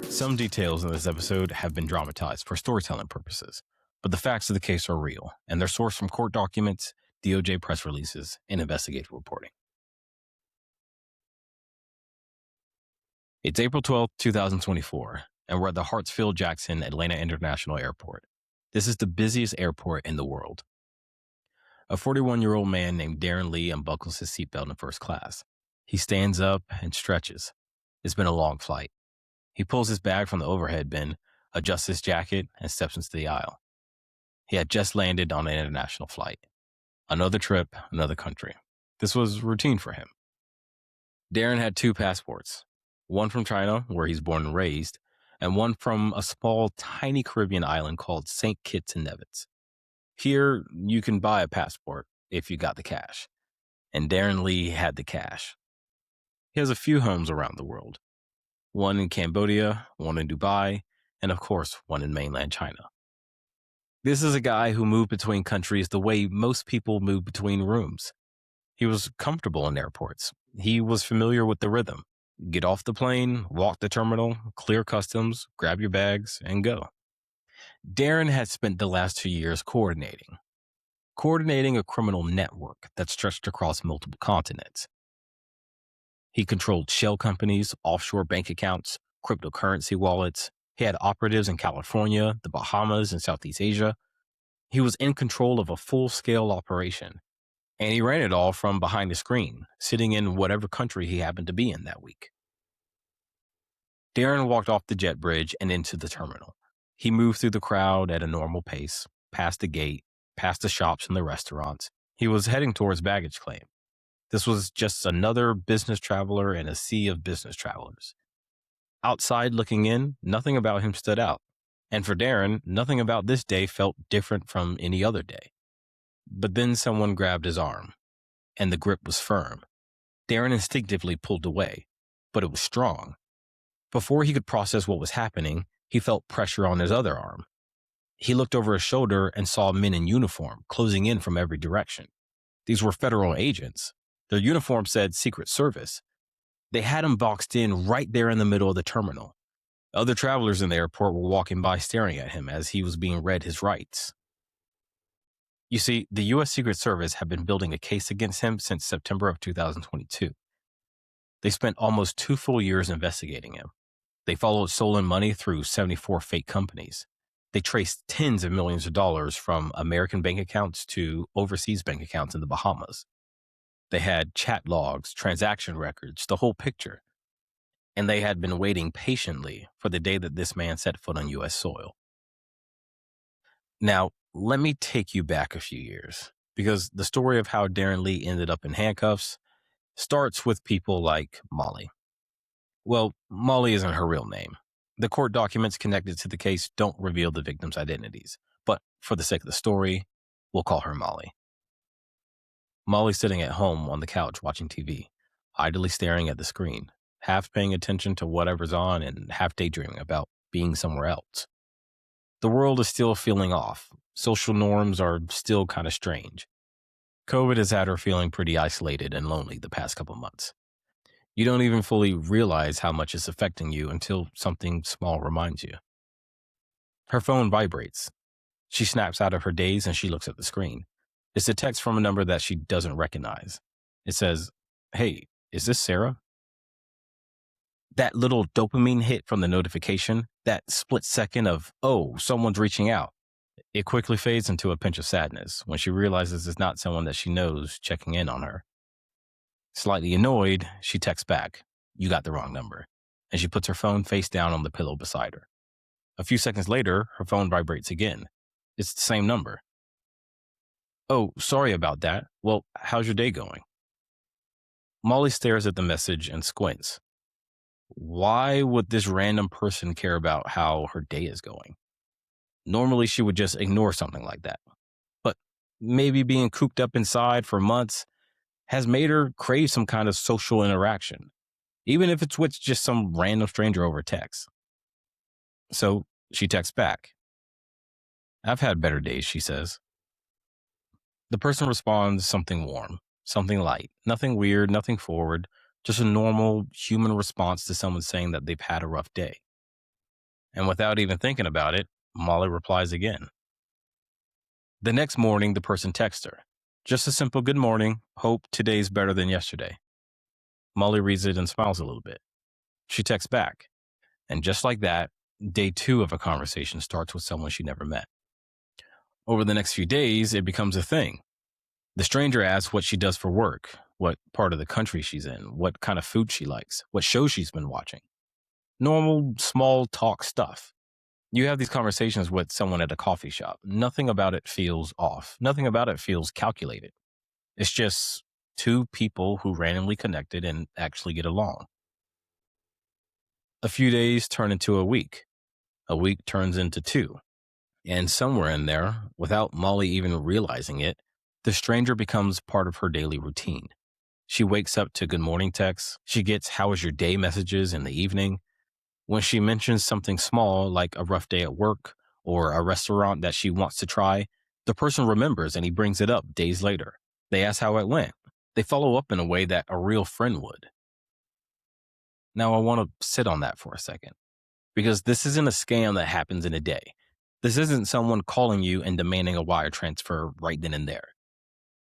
Some details in this episode have been dramatized for storytelling purposes, but the facts of the case are real, and they're sourced from court documents, DOJ press releases, and investigative reporting. It's April 12th, 2024, and we're at the Hartsfield-Jackson Atlanta International Airport. This is the busiest airport in the world. A 41-year-old man named Daren Lee unbuckles his seatbelt in first class. He stands up and stretches. It's been a long flight. He pulls his bag from the overhead bin, adjusts his jacket, and steps into the aisle. He had just landed on an international flight. Another trip, another country. This was routine for him. Daren had 2 passports, one from China, where he's born and raised, and one from a small, tiny Caribbean island called St. Kitts and Nevis. Here, you can buy a passport if you got the cash, and Daren Lee had the cash. He has a few homes around the world. One in Cambodia, one in Dubai, and of course, one in mainland China. This is a guy who moved between countries the way most people move between rooms. He was comfortable in airports. He was familiar with the rhythm. Get off the plane, walk the terminal, clear customs, grab your bags, and go. Daren had spent the last 2 years coordinating a criminal network that stretched across multiple continents. He controlled shell companies, offshore bank accounts, cryptocurrency wallets. He had operatives in California, the Bahamas, and Southeast Asia. He was in control of a full-scale operation, and he ran it all from behind the screen, sitting in whatever country he happened to be in that week. Daren walked off the jet bridge and into the terminal. He moved through the crowd at a normal pace, past the gate, past the shops and the restaurants. He was heading towards baggage claim. This was just another business traveler in a sea of business travelers. Outside looking in, nothing about him stood out. And for Daren, nothing about this day felt different from any other day. But then someone grabbed his arm, and the grip was firm. Daren instinctively pulled away, but it was strong. Before he could process what was happening, he felt pressure on his other arm. He looked over his shoulder and saw men in uniform closing in from every direction. These were federal agents. Their uniform said Secret Service. They had him boxed in right there in the middle of the terminal. Other travelers in the airport were walking by staring at him as he was being read his rights. You see, the U.S. Secret Service had been building a case against him since September of 2022. They spent almost 2 full years investigating him. They followed stolen money through 74 fake companies. They traced tens of millions of dollars from American bank accounts to overseas bank accounts in the Bahamas. They had chat logs, transaction records, the whole picture. And they had been waiting patiently for the day that this man set foot on U.S. soil. Now, let me take you back a few years, because the story of how Daren Lee ended up in handcuffs starts with people like Molly. Well, Molly isn't her real name. The court documents connected to the case don't reveal the victims' identities, but for the sake of the story, we'll call her Molly. Molly's sitting at home on the couch watching TV, idly staring at the screen, half paying attention to whatever's on and half daydreaming about being somewhere else. The world is still feeling off. Social norms are still kind of strange. COVID has had her feeling pretty isolated and lonely the past couple months. You don't even fully realize how much it's affecting you until something small reminds you. Her phone vibrates. She snaps out of her daze and she looks at the screen. It's a text from a number that she doesn't recognize. It says, "Hey, is this Sarah?" That little dopamine hit from the notification, that split second of, oh, someone's reaching out, it quickly fades into a pinch of sadness when she realizes it's not someone that she knows checking in on her. Slightly annoyed, she texts back, "You got the wrong number," and she puts her phone face down on the pillow beside her. A few seconds later, her phone vibrates again. It's the same number. "Oh, sorry about that. Well, how's your day going?" Molly stares at the message and squints. Why would this random person care about how her day is going? Normally, she would just ignore something like that. But maybe being cooped up inside for months has made her crave some kind of social interaction, even if it's with just some random stranger over text. So she texts back. "I've had better days," she says. The person responds something warm. Something light, nothing weird, nothing forward, just a normal human response to someone saying that they've had a rough day. And without even thinking about it, Molly replies again. The next morning, the person texts her. Just a simple good morning. Hope today's better than yesterday. Molly reads it and smiles a little bit. She texts back. And just like that, day 2 of a conversation starts with someone she never met. Over the next few days, it becomes a thing. The stranger asks what she does for work, what part of the country she's in, what kind of food she likes, what shows she's been watching. Normal, small talk stuff. You have these conversations with someone at a coffee shop. Nothing about it feels off. Nothing about it feels calculated. It's just two people who randomly connected and actually get along. A few days turn into a week. A week turns into 2. And somewhere in there, without Molly even realizing it, the stranger becomes part of her daily routine. She wakes up to good morning texts. She gets how was your day messages in the evening. When she mentions something small like a rough day at work or a restaurant that she wants to try, the person remembers and he brings it up days later. They ask how it went. They follow up in a way that a real friend would. Now I want to sit on that for a second, because this isn't a scam that happens in a day. This isn't someone calling you and demanding a wire transfer right then and there.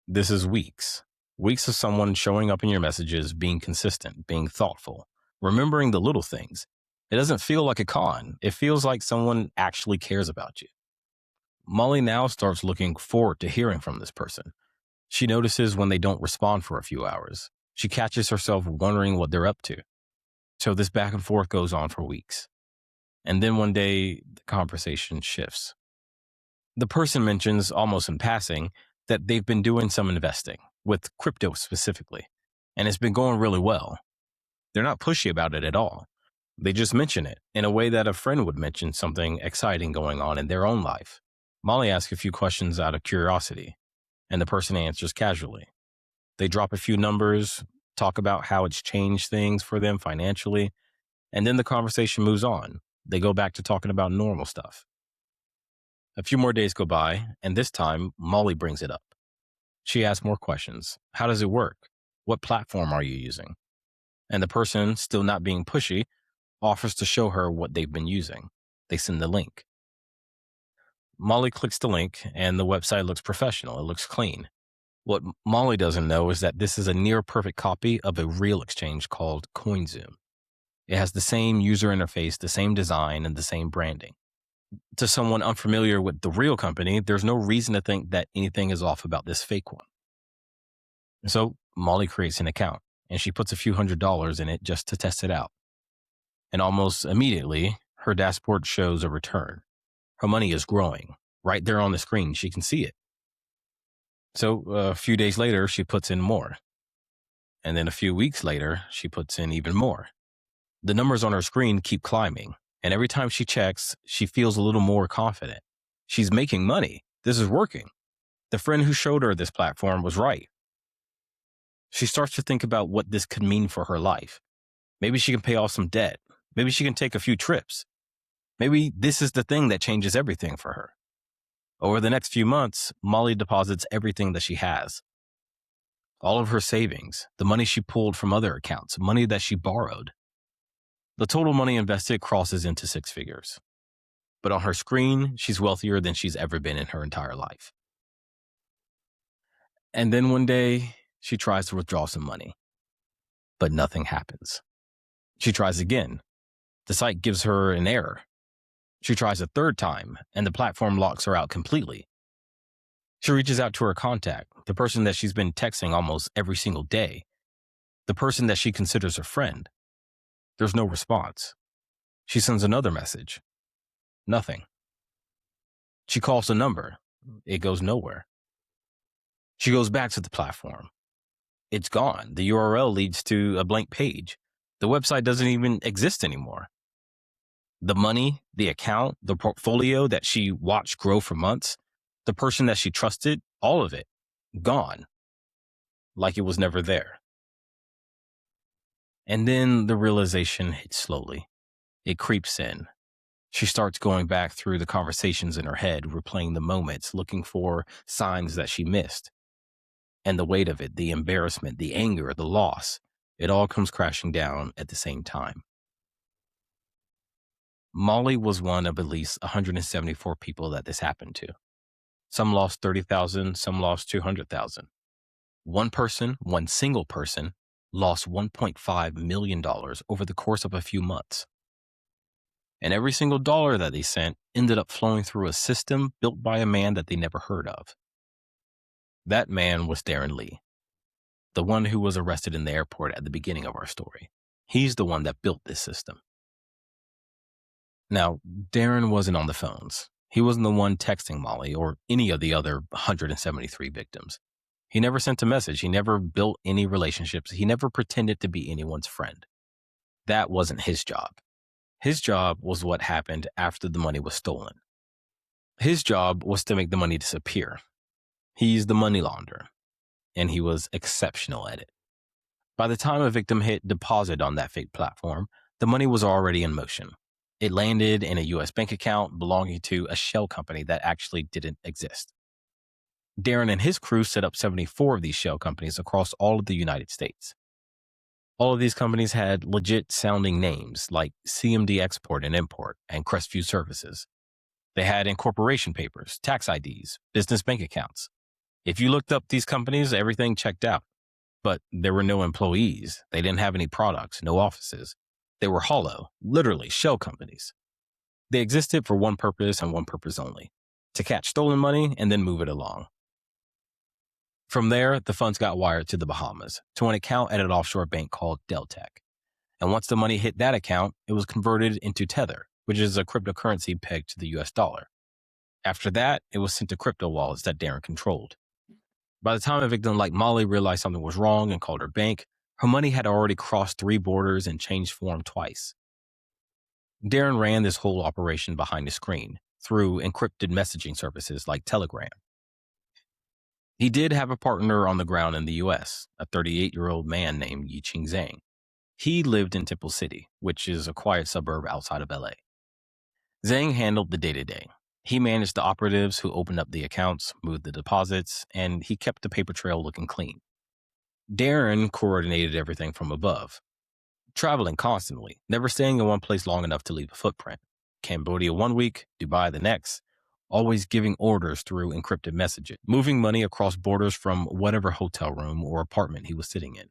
This is weeks. Weeks of someone showing up in your messages, being consistent, being thoughtful, remembering the little things. It doesn't feel like a con. It feels like someone actually cares about you. Molly now starts looking forward to hearing from this person. She notices when they don't respond for a few hours. She catches herself wondering what they're up to. So this back and forth goes on for weeks. And then one day, the conversation shifts. The person mentions, almost in passing, that they've been doing some investing, with crypto specifically, and it's been going really well. They're not pushy about it at all. They just mention it in a way that a friend would mention something exciting going on in their own life. Molly asks a few questions out of curiosity, and the person answers casually. They drop a few numbers, talk about how it's changed things for them financially, and then the conversation moves on. They go back to talking about normal stuff. A few more days go by, and this time, Molly brings it up. She asks more questions. How does it work? What platform are you using? And the person, still not being pushy, offers to show her what they've been using. They send the link. Molly clicks the link, and the website looks professional. It looks clean. What Molly doesn't know is that this is a near-perfect copy of a real exchange called CoinZoom. It has the same user interface, the same design, and the same branding. To someone unfamiliar with the real company, there's no reason to think that anything is off about this fake one. So Molly creates an account, and she puts a few $100s in it just to test it out. And almost immediately, her dashboard shows a return. Her money is growing. Right there on the screen, she can see it. So a few days later, she puts in more. And then a few weeks later, she puts in even more. The numbers on her screen keep climbing. And every time she checks, she feels a little more confident. She's making money. This is working. The friend who showed her this platform was right. She starts to think about what this could mean for her life. Maybe she can pay off some debt. Maybe she can take a few trips. Maybe this is the thing that changes everything for her. Over the next few months, Molly deposits everything that she has. All of her savings, the money she pulled from other accounts, money that she borrowed. The total money invested crosses into 6 figures. But on her screen, she's wealthier than she's ever been in her entire life. And then one day, she tries to withdraw some money. But nothing happens. She tries again. The site gives her an error. She tries a third time, and the platform locks her out completely. She reaches out to her contact, the person that she's been texting almost every single day, the person that she considers her friend. There's no response. She sends another message. Nothing. She calls the number. It goes nowhere. She goes back to the platform. It's gone. The URL leads to a blank page. The website doesn't even exist anymore. The money, the account, the portfolio that she watched grow for months, the person that she trusted, all of it, gone. Like it was never there. And then the realization hits slowly. It creeps in. She starts going back through the conversations in her head, replaying the moments, looking for signs that she missed. And the weight of it, the embarrassment, the anger, the loss, it all comes crashing down at the same time. Molly was one of at least 174 people that this happened to. Some lost 30,000, some lost 200,000. One person, one single person, lost $1.5 million over the course of a few months. And every single dollar that they sent ended up flowing through a system built by a man that they never heard of. That man was Daren Lee, the one who was arrested in the airport at the beginning of our story. He's the one that built this system. Now, Daren wasn't on the phones. He wasn't the one texting Molly or any of the other 173 victims. He never sent a message. He never built any relationships. He never pretended to be anyone's friend. That wasn't his job. His job was what happened after the money was stolen. His job was to make the money disappear. He's the money launderer, and he was exceptional at it. By the time a victim hit deposit on that fake platform, the money was already in motion. It landed in a U.S. bank account belonging to a shell company that actually didn't exist. Daren and his crew set up 74 of these shell companies across all of the United States. All of these companies had legit sounding names like CMD Export and Import and Crestview Services. They had incorporation papers, tax IDs, business bank accounts. If you looked up these companies, everything checked out. But there were no employees. They didn't have any products, no offices. They were hollow, literally shell companies. They existed for one purpose and one purpose only: to catch stolen money and then move it along. From there, the funds got wired to the Bahamas, to an account at an offshore bank called Deltec. And once the money hit that account, it was converted into Tether, which is a cryptocurrency pegged to the US dollar. After that, it was sent to crypto wallets that Daren controlled. By the time a victim like Molly realized something was wrong and called her bank, her money had already crossed 3 borders and changed form twice. Daren ran this whole operation behind the screen through encrypted messaging services like Telegram. He did have a partner on the ground in the U.S., a 38-year-old man named Yiching Zhang. He lived in Temple City, which is a quiet suburb outside of L.A. Zhang handled the day-to-day. He managed the operatives who opened up the accounts, moved the deposits, and he kept the paper trail looking clean. Daren coordinated everything from above, traveling constantly, never staying in one place long enough to leave a footprint. Cambodia one week, Dubai the next, always giving orders through encrypted messages, moving money across borders from whatever hotel room or apartment he was sitting in.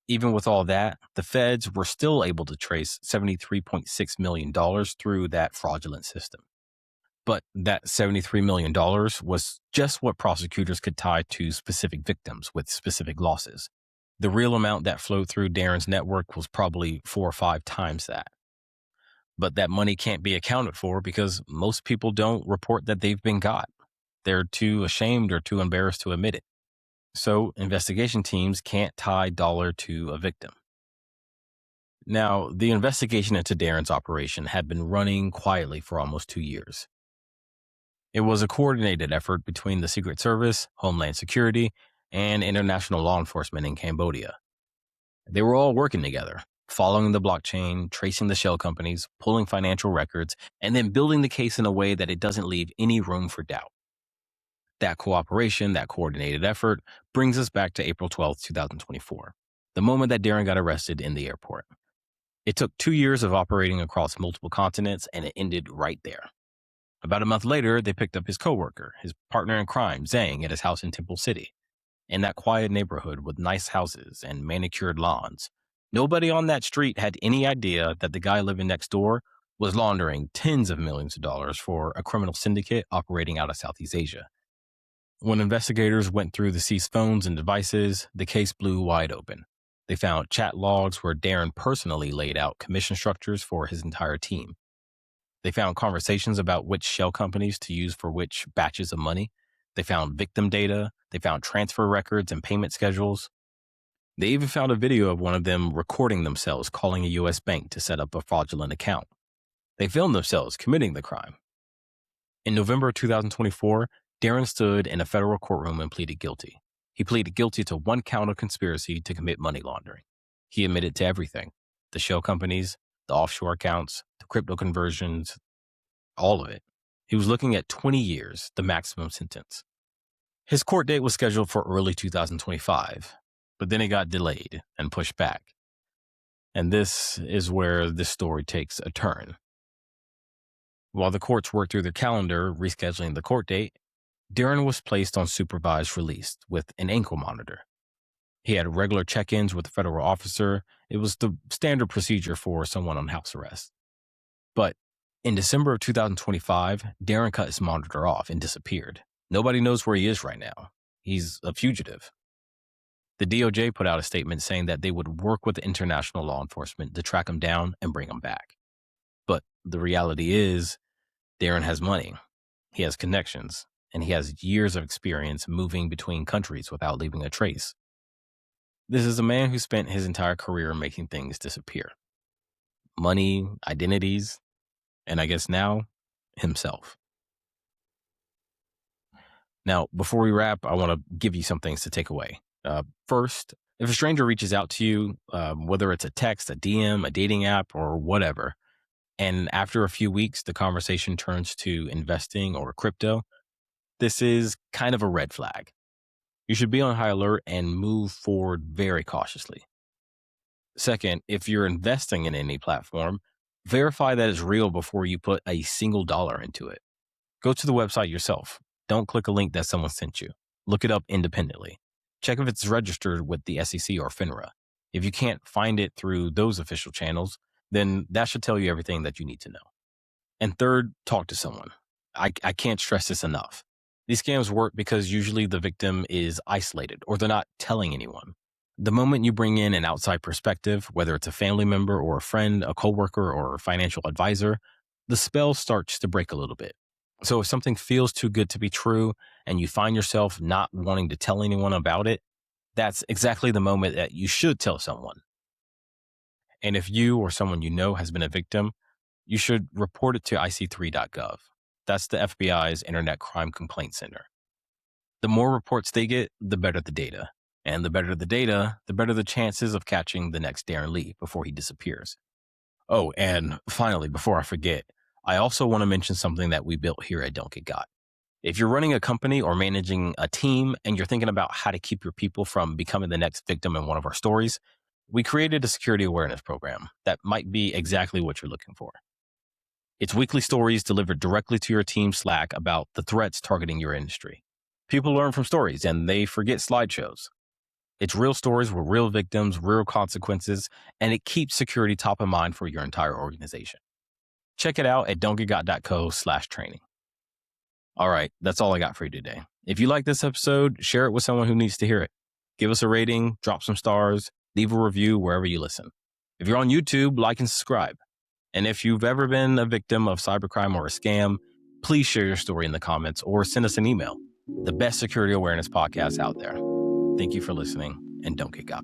Even with all that, the feds were still able to trace $73.6 million through that fraudulent system. But that $73 million was just what prosecutors could tie to specific victims with specific losses. The real amount that flowed through Daren's network was probably 4 or 5 times that. But that money can't be accounted for because most people don't report that they've been got. They're too ashamed or too embarrassed to admit it. So investigation teams can't tie dollar to a victim. Now, the investigation into Daren's operation had been running quietly for almost 2 years. It was a coordinated effort between the Secret Service, Homeland Security, and international law enforcement in Cambodia. They were all working together, following the blockchain, tracing the shell companies, pulling financial records, and then building the case in a way that it doesn't leave any room for doubt. That cooperation, that coordinated effort, brings us back to April 12, 2024, the moment that Daren got arrested in the airport. It took 2 years of operating across multiple continents, and it ended right there. About a month later, they picked up his coworker, his partner in crime, Zhang, at his house in Temple City. In that quiet neighborhood with nice houses and manicured lawns, nobody on that street had any idea that the guy living next door was laundering tens of millions of dollars for a criminal syndicate operating out of Southeast Asia. When investigators went through the seized phones and devices, the case blew wide open. They found chat logs where Daren personally laid out commission structures for his entire team. They found conversations about which shell companies to use for which batches of money. They found victim data. They found transfer records and payment schedules. They even found a video of one of them recording themselves calling a U.S. bank to set up a fraudulent account. They filmed themselves committing the crime. In November 2024, Daren stood in a federal courtroom and pleaded guilty. He pleaded guilty to 1 count of conspiracy to commit money laundering. He admitted to everything: the shell companies, the offshore accounts, the crypto conversions, all of it. He was looking at 20 years, the maximum sentence. His court date was scheduled for early 2025, but then it got delayed and pushed back. And this is where this story takes a turn. While the courts worked through their calendar, rescheduling the court date, Daren was placed on supervised release with an ankle monitor. He had regular check-ins with a federal officer. It was the standard procedure for someone on house arrest. But in December of 2025, Daren cut his monitor off and disappeared. Nobody knows where he is right now. He's a fugitive. The DOJ put out a statement saying that they would work with international law enforcement to track him down and bring him back. But the reality is, Daren has money, he has connections, and he has years of experience moving between countries without leaving a trace. This is a man who spent his entire career making things disappear. Money, identities, and I guess now, himself. Now, before we wrap, I want to give you some things to take away. First, if a stranger reaches out to you, whether it's a text, a DM, a dating app, or whatever, and after a few weeks, the conversation turns to investing or crypto, this is kind of a red flag. You should be on high alert and move forward very cautiously. Second, if you're investing in any platform, verify that it's real before you put a single dollar into it. Go to the website yourself. Don't click a link that someone sent you. Look it up independently. Check if it's registered with the SEC or FINRA. If you can't find it through those official channels, then that should tell you everything that you need to know. And third, talk to someone. I can't stress this enough. These scams work because usually the victim is isolated or they're not telling anyone. The moment you bring in an outside perspective, whether it's a family member or a friend, a coworker or a financial advisor, the spell starts to break a little bit. So if something feels too good to be true and you find yourself not wanting to tell anyone about it, that's exactly the moment that you should tell someone. And if you or someone you know has been a victim, you should report it to ic3.gov. That's the FBI's Internet Crime Complaint Center. The more reports they get, the better the data. And the better the data, the better the chances of catching the next Daren Lee before he disappears. Oh, and finally, before I forget, I also want to mention something that we built here at Don't Get Got. If you're running a company or managing a team and you're thinking about how to keep your people from becoming the next victim in one of our stories, we created a security awareness program that might be exactly what you're looking for. It's weekly stories delivered directly to your team Slack about the threats targeting your industry. People learn from stories and they forget slideshows. It's real stories with real victims, real consequences, and it keeps security top of mind for your entire organization. Check it out at don'tgetgot.co/training. All right, that's all I got for you today. If you like this episode, share it with someone who needs to hear it. Give us a rating, drop some stars, leave a review wherever you listen. If you're on YouTube, like and subscribe. And if you've ever been a victim of cybercrime or a scam, please share your story in the comments or send us an email. The best security awareness podcast out there. Thank you for listening, and don't get got.